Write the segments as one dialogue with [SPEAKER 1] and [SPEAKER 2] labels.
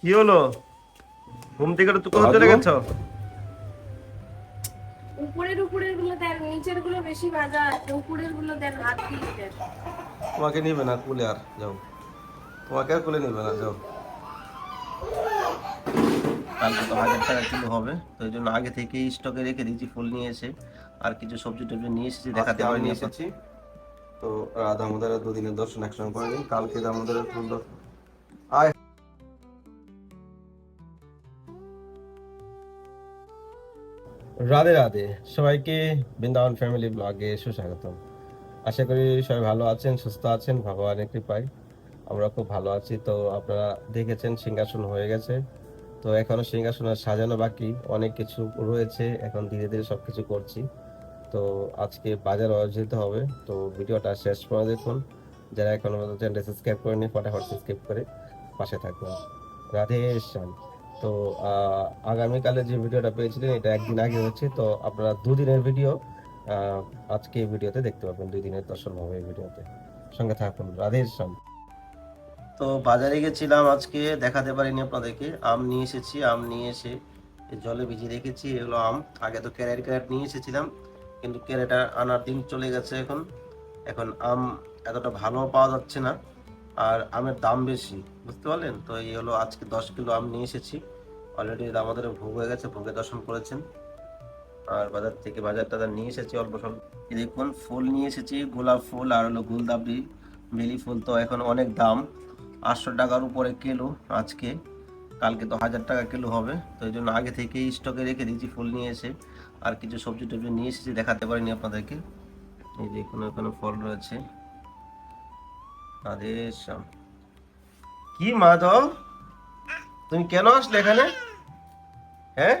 [SPEAKER 1] কি হলো? ঘুম থেকে তো তুলে চলে
[SPEAKER 2] ভাজবো।
[SPEAKER 1] গেছো?
[SPEAKER 3] উপরের উপরের গুলো দেন, নিচের গুলো বেশি ভাজা আছে, উপরের গুলো দেন, হাত দিয়ে দেন।
[SPEAKER 1] তোমাকে নিবে না কুলে, আর যাও। তোমাকে আর কুলে নিবে না, যাও। কালকে তো 1000 টাকা কিলো হবে, তো এই জন্য আগে থেকেই স্টকে রেখে দিয়েছি ফুল নিয়ে এসে। আর কিছু সবজি টবজি নিয়ে এসেছি, দেখাতে
[SPEAKER 2] আজকে আমি
[SPEAKER 1] পারিনি
[SPEAKER 2] নিয়ে
[SPEAKER 1] আপনার।
[SPEAKER 2] এসেছি। তো দামোদরের দুদিনের দর্শন একসঙ্গে করে নিন। কালকে দামোদরের ফুল আয়।
[SPEAKER 1] রাধে রাধে সবাইকে, বৃন্দাবন ফ্যামিলি ব্লগে সুস্বাগতম। আশা করি সবাই ভালো আছেন, সুস্থ আছেন ভগবানের কৃপায়। আমরা খুব ভালো আছি। তো আপনারা দেখেছেন সিংহাসন হয়ে গেছে, তো এখনো সিংহাসন সাজানো বাকি, অনেক কিছু রয়েছে, এখন ধীরে ধীরে সবকিছু করছি। তো আজকে বাজার যেতে হবে, তো ভিডিওটা শেষ করে দেখুন। যারা এখনো পর্যন্ত চ্যানেলটা সাবস্ক্রাইব করেনি, ফটাফট সাবস্ক্রাইব করে পাশে থাকুন। রাধে শ্যাম। তো আগামীকালে যে ভিডিওটা পেয়েছিলেন এটা একদিন আগে হচ্ছে, তো আপনারা দুদিনের ভিডিও আজকে এই ভিডিওতে দেখতে পাবেন, 2 দিনের দর্শন হবে এই ভিডিওতে। সঙ্গে থাকুন। রাধে শ্যাম। তো বাজারে গেছিলাম আজকে, দেখাতে পারিনি আপনাদেরকে। আম নিয়ে এসেছি, আম নিয়ে এসে এই জলে ভিজিয়ে রেখেছি। এগুলো আম, আগে তো ক্যারেট ক্যারেট নিয়ে এসেছিলাম, কিন্তু ক্যারেটা আনার দিন চলে গেছে। এখন এখন আম এতটা ভালো পাওয়া যাচ্ছে না, আর আমের দাম বেশি, বুঝতে পারলেন? তো এই হলো আজকে 10 কিলো আম নিয়ে এসেছি। অলরেডি আমাদের ভোগ হয়ে গেছে, ভোগে দর্শন করেছেন। আর বাজার থেকে বাজার টাজার নিয়ে এসেছি অল্প স্বল্প। এই দেখুন ফুল নিয়ে এসেছি, গোলাপ ফুল আর হলো গোলদাবরি বেলি ফুল। তো এখন অনেক দাম, 800 টাকার উপরে কিলো আজকে। কালকে তো 1000 টাকা কিলো হবে, তো এই জন্য আগে থেকেই স্টকে রেখে দিয়েছি ফুল নিয়ে এসে। আর কিছু সবজি টবজি নিয়ে এসেছি, দেখাতে পারিনি আপনাদেরকে। এই যে এখানে ফল রয়েছে। আদেশ শ্যাম। কি মাধব, তুমি কেন আসলে এখানে? হ্যাঁ,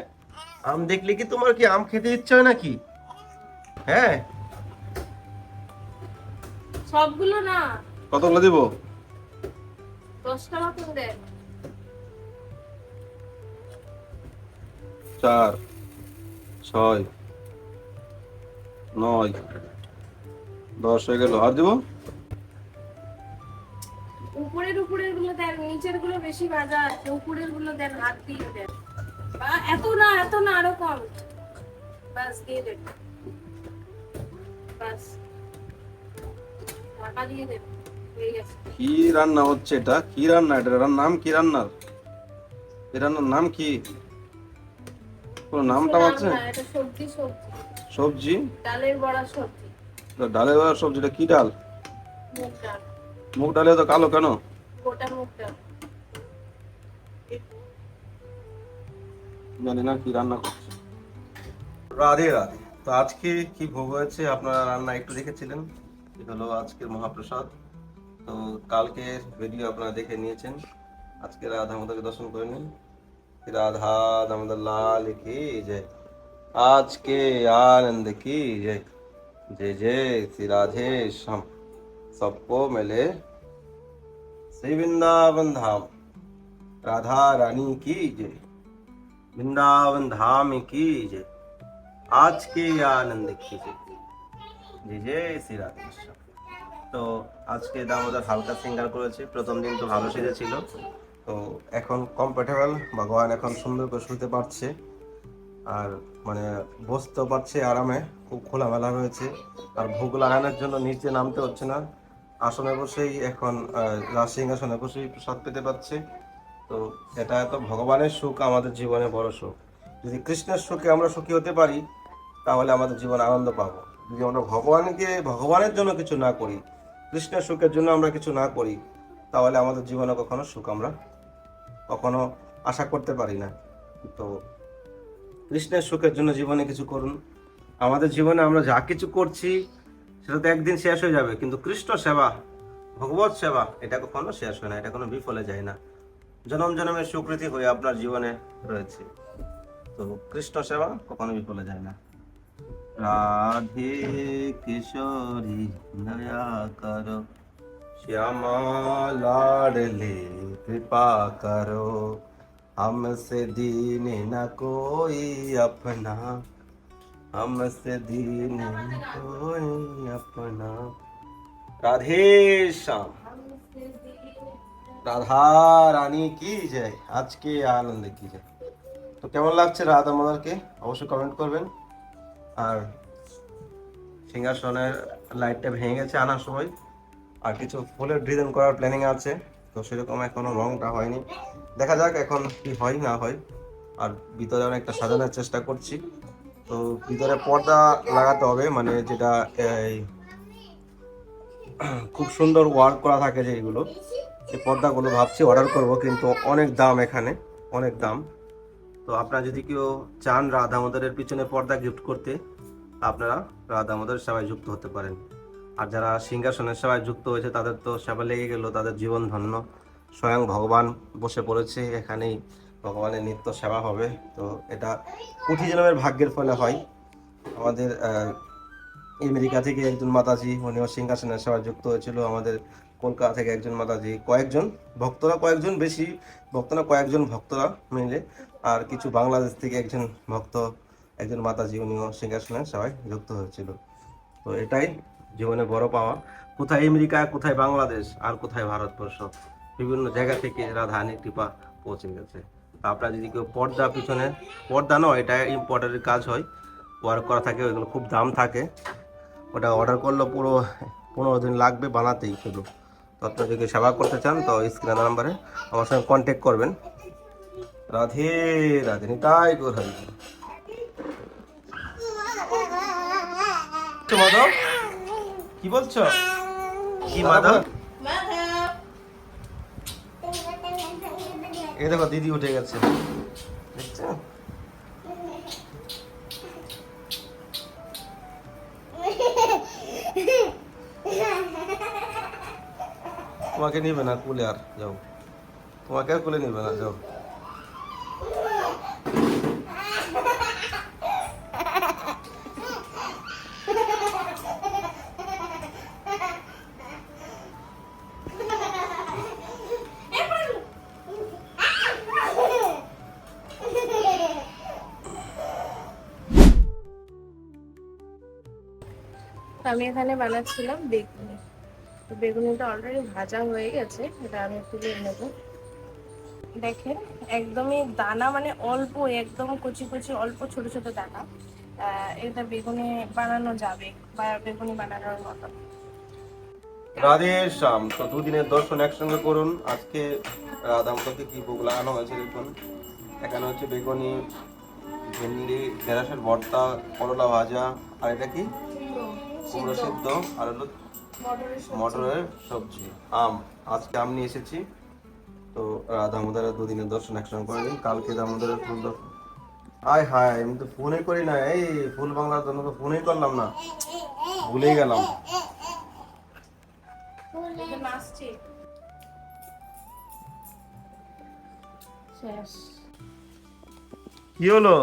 [SPEAKER 1] আম দেখলে কি তোমার কি আম খেতে ইচ্ছে হয় নাকি? হ্যাঁ।
[SPEAKER 3] সবগুলো না,
[SPEAKER 2] কতগুলো দিব?
[SPEAKER 3] 10টা মতন দেন।
[SPEAKER 2] 4, 6, 9, 10 হয়ে গেল। আর দিব?
[SPEAKER 3] উপরের উপরের গুলো দেন, নিচের গুলো বেশি ভাজা আছে, উপরের গুলো দেন, হাত দিয়ে দেন। বা এত না, এত না, আরো কম। বাস দিয়ে দেন, বাস ঢাকা দিয়ে দেন, হয়ে গেছে।
[SPEAKER 2] কি রান্না হচ্ছে এটা? কি রান্না এটা? এটার নাম কি রান্নার? এই রান্নার নাম কি? কোনো নাম
[SPEAKER 3] কিছু
[SPEAKER 2] টাম
[SPEAKER 3] নাম
[SPEAKER 2] আছে?
[SPEAKER 3] না, এটা সবজি, সবজি,
[SPEAKER 2] সবজি?
[SPEAKER 3] ডালের বড়া সবজি।
[SPEAKER 2] ডালের বড়া সবজিটা কি ডাল?
[SPEAKER 3] মুগ ডাল,
[SPEAKER 2] মুগ ডালে তো কালো কেন?
[SPEAKER 3] গোটা মুগ ডাল।
[SPEAKER 2] জানি না কি রান্না করছে।
[SPEAKER 1] রাধে রাধে। তো আজকে কি ভোগ হয়েছে আপনারা রান্না একটু দেখেছিলেন, এটা হলো আজকের মহাপ্রসাদ। তো কালকের ভিডিও আপনারা দেখে নিয়েছেন, আজকে রাধা মাধবকে দর্শন করে নিন। রাধা দামোদর লাল কি जय। आज के आनंद की जय। जय जय श्री राधे श्याम। सबको मिले श्री वृंदावन धाम। राधा रानी की जय। वृंदावन धाम की जय। आज के आनंद की जय। जय जय श्री राधे श्याम। তো আজকে দামোদর হালকা সিঙ্গার করেছে, প্রথম দিন তো ভালো সেজেছিল। তো এখন কমফোর্টেবল, ভগবান এখন সুন্দর করে শুতে পারছে, আর মানে বসতেও পারছে আরামে, খুব খোলামেলা রয়েছে। আর ভোগ লাগানোর জন্য নিচে নামতে হচ্ছে না, আসনে বসেই এখন রাজ সিংহাসনে বসেই প্রসাদ পেতে পারছে। তো এটা তো ভগবানের সুখ, আমাদের জীবনে বড় সুখ। যদি কৃষ্ণের সুখে আমরা সুখী হতে পারি, তাহলে আমাদের জীবনে আনন্দ পাবো। যদি আমরা ভগবানের জন্য কিছু না করি, কৃষ্ণের সুখের জন্য আমরা কিছু না করি, তাহলে আমাদের জীবনে কখনো সুখ আমরা কখনো আশা করতে পারি না। তো কৃষ্ণের সুখের জন্য জীবনে কিছু করুন। আমাদের জীবনে আমরা যা কিছু করছি সেটা তো একদিন শেষ হয়ে যাবে, কিন্তু কৃষ্ণ সেবা, ভগবত সেবা, এটা কখনো শেষ হয় না, এটা কোনো বিফলে যায় না। জনম জনমের স্বীকৃতি হয়ে আপনার জীবনে রয়েছে। তো কৃষ্ণ সেবা কখনো বিফলে যায় না। রাধে কিশোরী দয়া করো, শ্যামা লাডলি কৃপা করো, हमसे दीन न कोई अपना, हमसे दीन न कोई अपना। राधे श्याम। রাধা রানী কি যায়, আজকে আনন্দে কি যায়। তো কেমন লাগছে রাধা আমাদেরকে অবশ্যই কমেন্ট করবেন। আর সিংহাসনের লাইটটা ভেঙে গেছে আনার সময়, আর কিছু ফুলের ডিজাইন করার প্ল্যানিং আছে, তো সেরকম এখনো রংটা হয়নি, দেখা যাক এখন কি হয় না হয়। আর ভিতরে অনেকটা সাজানোর চেষ্টা করছি। তো ভিতরে পর্দা লাগাতে হবে, মানে যেটা এই খুব সুন্দর ওয়ার্ক করা থাকে যেগুলো, এই পর্দাগুলো ভাবছি অর্ডার করব, কিন্তু অনেক দাম এখানে, অনেক দাম। তো আপনারা যদি কেউ চান রাধা দামোদরের পিছনে পর্দা গিফট করতে, আপনারা রাধা দামোদরের সেবায় যুক্ত হতে পারেন। আর যারা সিংহাসনের সেবায় যুক্ত হয়েছে তাদের তো সেবা লেগে গেল, তাদের জীবন ধন্য। স্বয়ং ভগবান বসে পড়েছে এখানেই, ভগবানের নিত্য সেবা হবে। তো এটা কোটি জন্মের ভাগ্যের ফলে হয়। আমাদের আমেরিকা থেকে একজন মাতাজি, উনিও সিংহাসনের সেবায় যুক্ত হয়েছিল। আমাদের কলকাতা থেকে একজন মাতাজি, কয়েকজন ভক্তরা, কয়েকজন বেশি ভক্ত না, কয়েকজন ভক্তরা মিলে, আর কিছু বাংলাদেশ থেকে একজন ভক্ত, একজন মাতাজি, উনিও সিংহাসনের সেবায় যুক্ত হয়েছিল। তো এটাই জীবনে বড় পাওয়া। কোথায় আমেরিকা, কোথায় বাংলাদেশ, আর কোথায় ভারতবর্ষ, বিভিন্ন জায়গা থেকে রাধারানীর কৃপা পৌঁছে গেছে। তা আপনারা যদি কেউ পর্দা পিছনে, পর্দা নয়, এটা ইম্পর্টেন্টের কাজ হয়, ওয়ার্ক করা থাকে, ওইগুলো খুব দাম থাকে। ওটা অর্ডার করলে পুরো 15 দিন লাগবে বানাতেই শুধু। তো আপনারা যদি সেবা করতে চান তো স্ক্রিনের নাম্বারে আমার সঙ্গে কন্ট্যাক্ট করবেন। রাধে রাধে, নিতাই গৌর হরি। মাধব কি বলছো, কি মাধব? এই দেখো দিদি উঠে গেছে, দেখছো? তোমাকে নিবে না কুলে, আর যাও, তোমাকে আর কুলে নিবে না, যাও।
[SPEAKER 3] আমি এখানে বানাচ্ছিলাম বেগুনি। তো বেগুনিটা অলরেডি ভাজা হয়ে গেছে, এটা আমি তুলে নেব। দেখেন একদমই দানা, মানে অল্প, একদম কচি কচি অল্প ছোট ছোট দানা। এটা বেগুনি বানানো যাবে, বা বেগুনি বানানোর মতো।
[SPEAKER 1] রাধে শ্যাম। তো দুদিনের দর্শন একসঙ্গে করুন। আজকে রাধা আমাদেরকে কি ভোগ লাগানো হয়েছে দেখুন। এখানে হচ্ছে বেগুনি, ভেন্ডি, ঢেঁড়সের ভর্তা, করলা ভাজা, আর এটা কি কুমড়ো সিদ্ধ, আর হলো মটরের সবজি, আম। আজকে আম নিয়ে এসেছি। তো দামোদরের দুদিনের দর্শন একসঙ্গে করে নিন। কালকে দামোদরের ফুল দর্শন। আয় হায়, আমি তো ফোনে করি না, এই ফুল বাংলার জন্য তো ফোনেই করলাম না, ভুলেই গেলাম। কি হলো,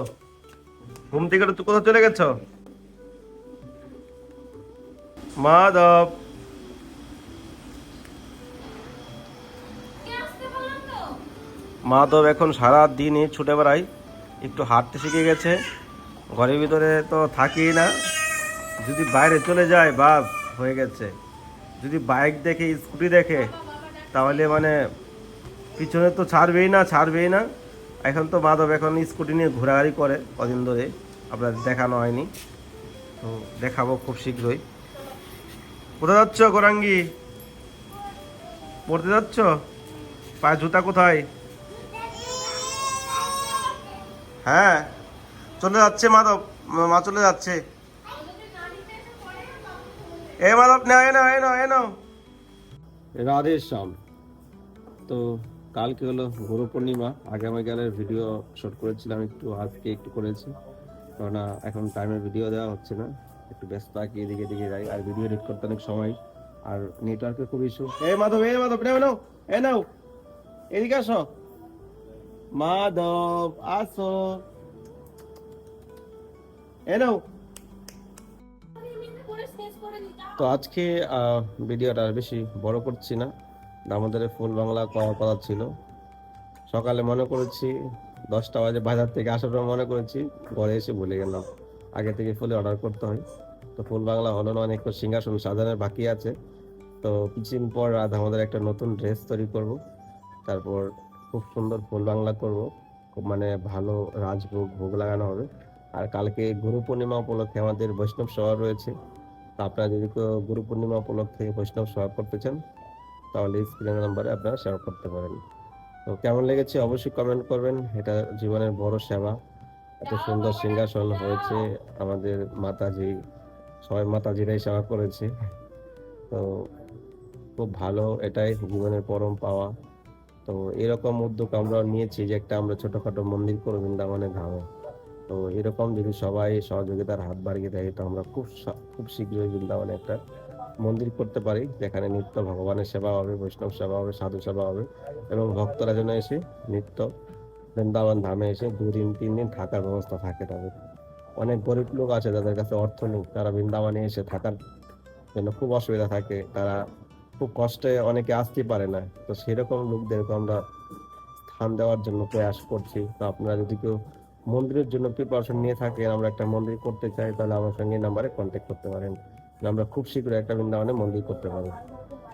[SPEAKER 1] ঘুম থেকে তো কোথাও চলে গেছো? মাধব, মাধব এখন সারা দিনই ছুটে বেড়ায়, একটু হাঁটতে শিখে গেছে। ঘরের ভিতরে তো থাকেই না, যদি বাইরে চলে যায় বাস হয়ে গেছে। যদি বাইক দেখে, স্কুটি দেখে, তাহলে মানে পিছনে তো ছাড়বেই না, ছাড়বেই না। এখন তো মাধব এখন স্কুটি নিয়ে ঘোরাঘুরি করে কদিন ধরে, আপনার দেখানো হয়নি, তো দেখাবো খুব শীঘ্রই। কোথায় যাচ্ছ গোরাঙ্গি, পড়তে যাচ্ছ? পায়ে জুতা কোথায়? হ্যাঁ চলে যাচ্ছে মাধব, মা চলে যাচ্ছে। এ মাধব না, এ নাও, এ নাও, এ নাও। রাধে শ্যাম। তো কালকে হলো গুরু পূর্ণিমা, আগামীকালের ভিডিও শুট করেছিলাম, একটু আজকে একটু করেছি, কারণ এখন টাইমের ভিডিও দেওয়া হচ্ছে না, একটু ব্যস্ত থাকি, এদিকে এদিকে যাই, আর ভিডিও এডিট করতে অনেক সময়, আর নেটওয়ার্কের খুব ইস্যু। এ মাধব, এ মাধব, নাও নাও, এ নাও, এদিকে আসো মাধব, আসো, এ নাও। তো আজকে ভিডিওটা আর বেশি বড় করছি না, আমাদের ফুল বাংলা করার কথা ছিল। সকালে মনে করেছি 10টা বাজে বাজার থেকে আসার পর মনে করেছি, ঘরে এসে ভুলে গেলাম, আগে থেকে ফুলে অর্ডার করতে হয়। তো ফুল বাংলা হলো না, অনেক সিংহাসন সাজানোর বাকি আছে। তো কিছুদিন পর আমাদের একটা নতুন ড্রেস তৈরি করব, তারপর খুব সুন্দর ফুল বাংলা করব, খুব মানে ভালো রাজভোগ ভোগ লাগানো হবে। আর কালকে গুরু পূর্ণিমা উপলক্ষে আমাদের বৈষ্ণব সভা রয়েছে। তো আপনারা যদি কেউ গুরু পূর্ণিমা উপলক্ষে বৈষ্ণব সেবা করতে চান তাহলে স্ক্রিনের নাম্বারে আপনারা সেবা করতে পারেন। তো কেমন লেগেছে অবশ্যই কমেন্ট করবেন। এটা জীবনের বড় সেবা। এত সুন্দর সিংহাসন হয়েছে, আমাদের মাতাজি, সবাই মাতাজিরাই সেবা করেছে। তো খুব ভালো, এটাই জীবনের পরম পাওয়া। তো এরকম উদ্যোগ আমরা নিয়েছি যে একটা আমরা ছোটখাটো মন্দির করব বৃন্দাবনের ধামে। তো এরকম যদি সবাই সহযোগিতার হাত বাড়িয়ে দেয় তো আমরা খুব শীঘ্রই বৃন্দাবনে একটা মন্দির করতে পারি, যেখানে নিত্য ভগবানের সেবা হবে, বৈষ্ণব সেবা হবে, সাধু সেবা হবে, এবং ভক্তরা যেন এসে নিত্য বৃন্দাবন ধামে এসে 2 দিন 3 দিন থাকার ব্যবস্থা থাকে তাদের। অনেক গরিব লোক আছে যাদের কাছে অর্থ নেই, তারা বৃন্দাবনে এসে থাকার জন্য খুব অসুবিধা থাকে, তারা খুব কষ্টে অনেকে আসতে পারে না। তো সেরকম লোকদেরকে আমরা স্থান দেওয়ার জন্য প্রয়াস করছি। তো আপনারা যদি কেউ মন্দিরের জন্য প্রিপারেশন নিয়ে থাকেন, আমরা একটা মন্দির করতে চাই, তাহলে আমার সঙ্গে নাম্বারে কন্ট্যাক্ট করতে পারেন। আমরা খুব শীঘ্রই একটা বৃন্দাবনে মন্দির করতে পারবো।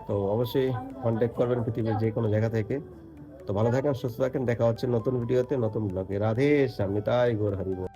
[SPEAKER 1] তো অবশ্যই কন্ট্যাক্ট করবেন পৃথিবীর যে কোনো জায়গা থেকে। তো ভালো থাকেন, সুস্থ থাকেন, দেখা হচ্ছে নতুন ভিডিওতে, নতুন ব্লগে। রাধে শ্যাম, নিতাই গৌর হরি বল।